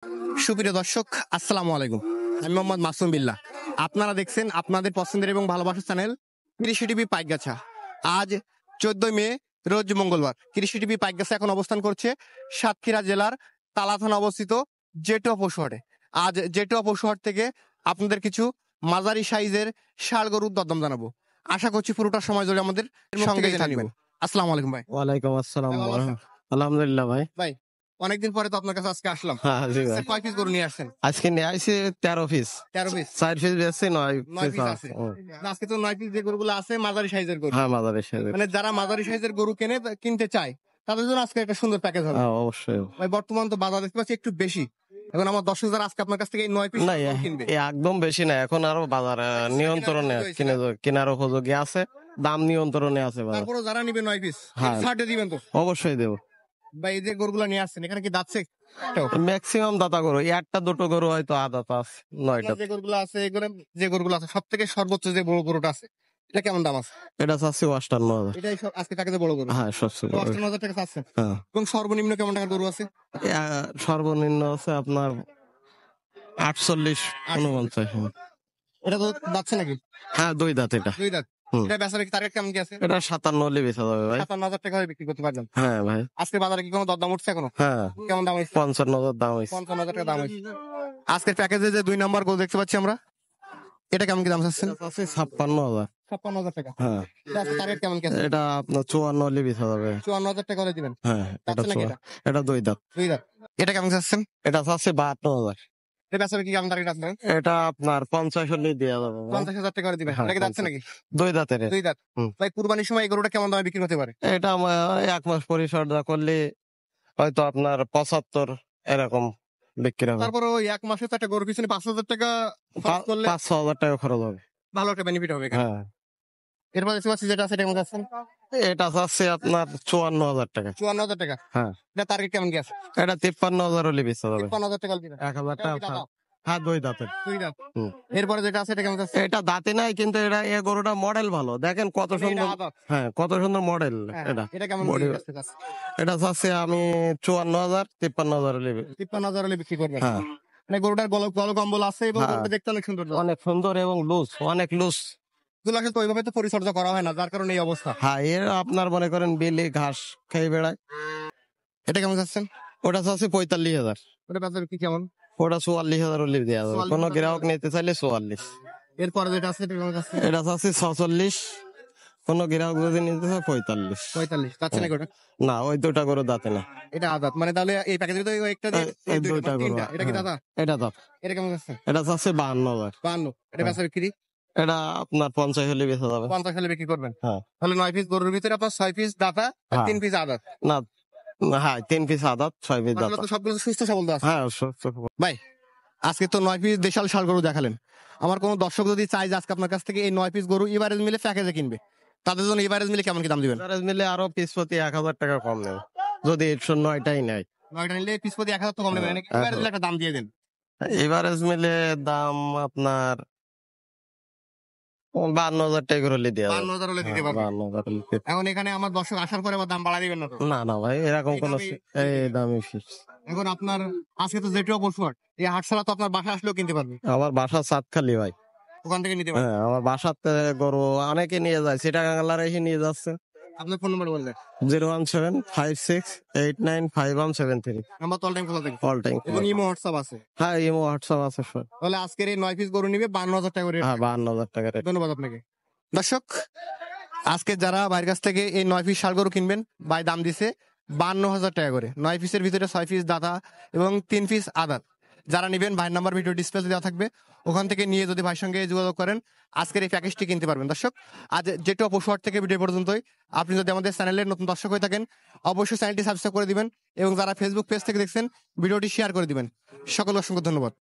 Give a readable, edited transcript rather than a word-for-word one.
সুপ্রিয় দর্শক, আসসালামু আলাইকুম। আমি মোহাম্মদ মাসুম বিল্লাহ। আপনারা দেখছেন আপনাদের পছন্দের এবং ভালোবাসার চ্যানেল কৃষি টিভি পাইকগাছা। আজ 14 মে, রোজ মঙ্গলবার। কৃষি টিভি পাইকগাছা এখন অবস্থান করছে সাতক্ষীরা জেলার তালা থানা অবস্থিত জেটুয়া পশুহাটে। আজ জেটুয়া পশুহাট থেকে আপনাদের কিছু মাঝারি সাইজের ষাড় গরুর দরদাম জানাবো। আশা করছি পুরোটা সময় ধরে আমাদের সঙ্গেই থাকবেন। আসসালামু আলাইকুম ভাই। ওয়ালাইকুম আসসালাম। ভালো আছেন? আলহামদুলিল্লাহ ভাই। ভাই, অনেকদিন পরে তো আপনার কাছে আজকে আসলাম। হ্যাঁ জি ভাই। কয় পিস গরু নিয়ে আসছেন? আজকে নিয়ে আইছি 13 পিস। 13 পিস। 4 পিস বেচছি, 9 9 পিস পিস আছে। আছে। না, আজকে তো 9 পিস যে গরুগুলো আছে মাঝারি সাইজের গরু। হ্যাঁ মাদারের সাথে। মানে যারা মাঝারি সাইজের গরু কিনতে চায় তাদের জন্য আজকে একটা সুন্দর প্যাকেজ হবে। হ্যাঁ অবশ্যই। ভাই, বর্তমান তো বাজার দেখতে পাচ্ছি একটু বেশি। এখন আমার দর্শক যারা আজকে আপনার কাছ থেকে এই 9 পিস না কিনবে, একদম বেশি না, এখন আরো বাজার নিয়ন্ত্রণে কেনার উপযোগী আছে, দাম নিয়ন্ত্রণে আছে বাজার। তারপরে যারা নিবে 9 পিস হ্যাঁ। ছাড়ে দিবেন তো? অবশ্যই দেব ভাই, এই যে গরুগুলো নিয়ে আসছেন এখানে কি দাঁতছে? ম্যাক্সিমাম দাতা গরু, একটা দুটো গরু হয়তো আদাত আছে, 9টা। যে গরুগুলো আছে এগুলো, যে গরুগুলো আছে সব থেকে সর্বোচ্চ যে বড় গরুটা আছে এটা কেমন দাম আছে? এটা চাচ্ছি 58,000। এটাই আজকে প্যাকেজে বড় গরু। হ্যাঁ সবচেয়ে বড়। 58,000 টাকা চাচ্ছেন। হ্যাঁ এবং সর্বনিম্ন কেমন টাকার গরু আছে? সর্বনিম্ন আছে আপনার 48, 49। এটা তো দাঁতছে নাকি? হ্যাঁ 2 দাঁত এটা। 2 দাঁত। হুম। এটা বেচার টার্গেট কেমন কি আছে? এটা 57 হলে বেচা যাবে ভাই। 57,000 টাকা হলে বিক্রি করতে পারবেন। হ্যাঁ ভাই। আজকে বাজারে কি কোনো দরদাম উঠছে এখনো? হ্যাঁ কেমন দাম হয়েছে? 55,000 দাম হয়েছে। 55,000 টাকা দাম হয়েছে। আজকের প্যাকেজে যে 2 নাম্বার গরু দেখতে পাচ্ছি আমরা, এটা কেমন কি দাম চাচ্ছেন? আছে 56,000। 56,000 টাকা। হ্যাঁ এটা আজকে টার্গেট কেমন কি আছে? এটা আপনার 54 হলে বেচা যাবে। 54,000 টাকা হলে দিবেন। হ্যাঁ এটা চাচ্ছে নাকি এটা? এটা 2 দাঁত। 2 দাঁত। এটা কেমন চাচ্ছেন? এটা আছে 52,000। এটা বেচার কি কেমন টার্গেট আছে? এটা আপনার 50 হলে দেওয়া যাবে ভাই। 50,000 টাকা করে দিবেন। হ্যাঁ, এটা কি যাচ্ছে 50 নাকি? 2 দাঁতের। 2 দাঁত। হুম। ভাই, কুরবানির সময় এই গরুটা কেমন দামে বিক্রি হতে পারে? এটা আমার 1 মাস পরিচর্যা করলে হয়তো আপনার 75 এরকম বিক্রি হবে। তারপরে ওই 1 মাসে তো একটা গরুর পিছনে 5,000 টাকা খরচ করলে 5-6 হাজার টাকা খরচ হবে। ভালো একটা বেনিফিট হবে এখানে। হ্যাঁ এরপর দেখতে পাচ্ছি যেটা আছে এটা কেমন যাচ্ছেন? এটা চাচ্ছে আপনার 54,000 টাকা। 54,000 টাকা। হ্যাঁ এটা টার্গেট কেমন কি আছে? এটা 53,000 হলে বেচা যাবে। 53,000 টাকা দিবেন। 1,000 এটা কি টাকা। দাঁত? হ্যাঁ 2 দাঁতের। 2 দাঁত। হুম। এরপরে যেটা আছে এটা কেমন যাচ্ছে? এটা দাঁতে নাই, কিন্তু এটা এই গরুটা মডেল ভালো, দেখেন কত এটা সুন্দর। আদাত। হ্যাঁ কত সুন্দর মডেল হ্যাঁ, এটা। এটা কেমন বডি। কি আছে? এটা চাচ্ছে আমি 54,000, 53,000 হলে 53,000 হলে বিক্রি করবেন। হ্যাঁ মানে গরুটার গল কম্বল আছে এবং হ্যাঁ। গরুটা দেখতে অনেক সুন্দর। অনেক সুন্দর এবং লুজ, অনেক লুজ। এগুলোকে তো ওইভাবে তো পরিচর্যা করা হয় না, যার কারণে এই অবস্থা। হ্যাঁ এর আপনার মনে করেন বেলে ঘাস খেয়ে বেড়ায়। এটা কেমন যাচ্ছেন? ওটা চাচ্ছে 45,000। ওটা বেচার কি কেমন? ওটা 44,000 হলে দেওয়া যাবে, 44,000 কোনো গ্রাহক নিতে চাইলে 44। এরপরে যেটা আছে এটা কেমন যাচ্ছে? এটা চাচ্ছে 46, কোনো গ্রাহক যদি নিতে চায় 45। 45 যাচ্ছে নাকি ওটা? না ওই দুটা করে দাঁতে না। এটা আদাত, মানে তাহলে এই প্যাকেজে তো একটা দিয়ে এই দুইটা, দুইটা মানে করে। তিনটা। এটা কি হ্যাঁ, দাদা? এটা দাঁত। এটা কেমন যাচ্ছে? এটা চাচ্ছে 52,000। 52। এটা বেচা বিক্রি এটা আপনার 50 হলে বেচা যাবে। 50 হলে বিক্রি করবেন। হ্যাঁ তাহলে 9 পিস গরুর ভিতরে আপনার 6 পিস দাতা আর হ্যাঁ। 3 পিস আদাত। না হ্যাঁ 3 পিস আদাত, 6 পিস দাঁত। তাহলে তো সবগুলো সুস্থ সবল আছে। হ্যাঁ ভাই, আজকে তো 9 পিস দেশাল ষাড় গরু দেখালেন। আমার কোনো দর্শক যদি চাই যে আজকে আপনার কাছ থেকে এই 9 পিস গরু এভারেজ মিলে প্যাকেজে কিনবে, তাদের জন্য এভারেজ মিলে কেমন কি দাম দিবেন? এভারেজ মিলে আরো পিস প্রতি 1,000 টাকা কম নেবে যদি 9টাই নেয়। 9টা নিলে পিস প্রতি 1,000 তো কম নেবেন, নাকি এভারেজ মিলে একটা দাম দিয়ে দেন। এভারেজ মিলে দাম আপনার 52,000 টাকা করে হলে দেওয়া যাবে। 52,000 হলে দিতে পারবেন। 52,000 হলে দিতে- এখন এখানে আমার দর্শক আসার পরে আবার দাম বাড়া দিবেন না তো? না না ভাই এরকম এই কোন দামই- এই দামই ফিক্স। এখন আপনার আজকে তো যেটিও পশুহাট, এই হাট ছাড়া তো আপনার বাসা আসলেও কিনতে পারবে, আমার বাসা চাঁদখালি ভাই। ওখান থেকে নিতে পারবে। হ্যাঁ আমার বাসাতে গরু অনেকে নিয়ে যায়, সেটা গাঙ্গালার এসে নিয়ে যাচ্ছে। আপনার ফোন নাম্বার বললেন? 01756895173। নাম্বার তো অল টাইম খোলা থাকে অল টাইম। এবং ইমো হোয়াটসঅ্যাপ আছে। হ্যাঁ ইমো হোয়াটসঅ্যাপ আছে সব। তাহলে আজকের এই 9 পিস গরু নিবে 52,000 টাকা করে। হ্যাঁ 52,000 টাকা রেট। ধন্যবাদ আপনাকে। দর্শক, আজকে যারা ভাইয়ের কাছ থেকে এই 9 পিস ষাড় গরু কিনবেন, ভাই দাম দিছে 52,000 টাকা করে। 9 পিসের ভিতরে 6 পিস দাতা এবং 3 পিস আদাত। যারা নেবেন ভাইয়ের নাম্বার ভিডিও ডিসপ্লে দেওয়া থাকবে, ওখান থেকে নিয়ে যদি ভাইয়ের সঙ্গে যোগাযোগ করেন আজকের এই প্যাকেজটি কিনতে পারবেন। দর্শক, আজ যেটা পশুহাট থেকে ভিডিও পর্যন্তই। আপনি যদি আমাদের চ্যানেলের নতুন দর্শক হয়ে থাকেন অবশ্যই চ্যানেলটি সাবস্ক্রাইব করে দিবেন এবং যারা ফেসবুক পেজ থেকে দেখছেন ভিডিওটি শেয়ার করে দিবেন। সকল অসংখ্য ধন্যবাদ।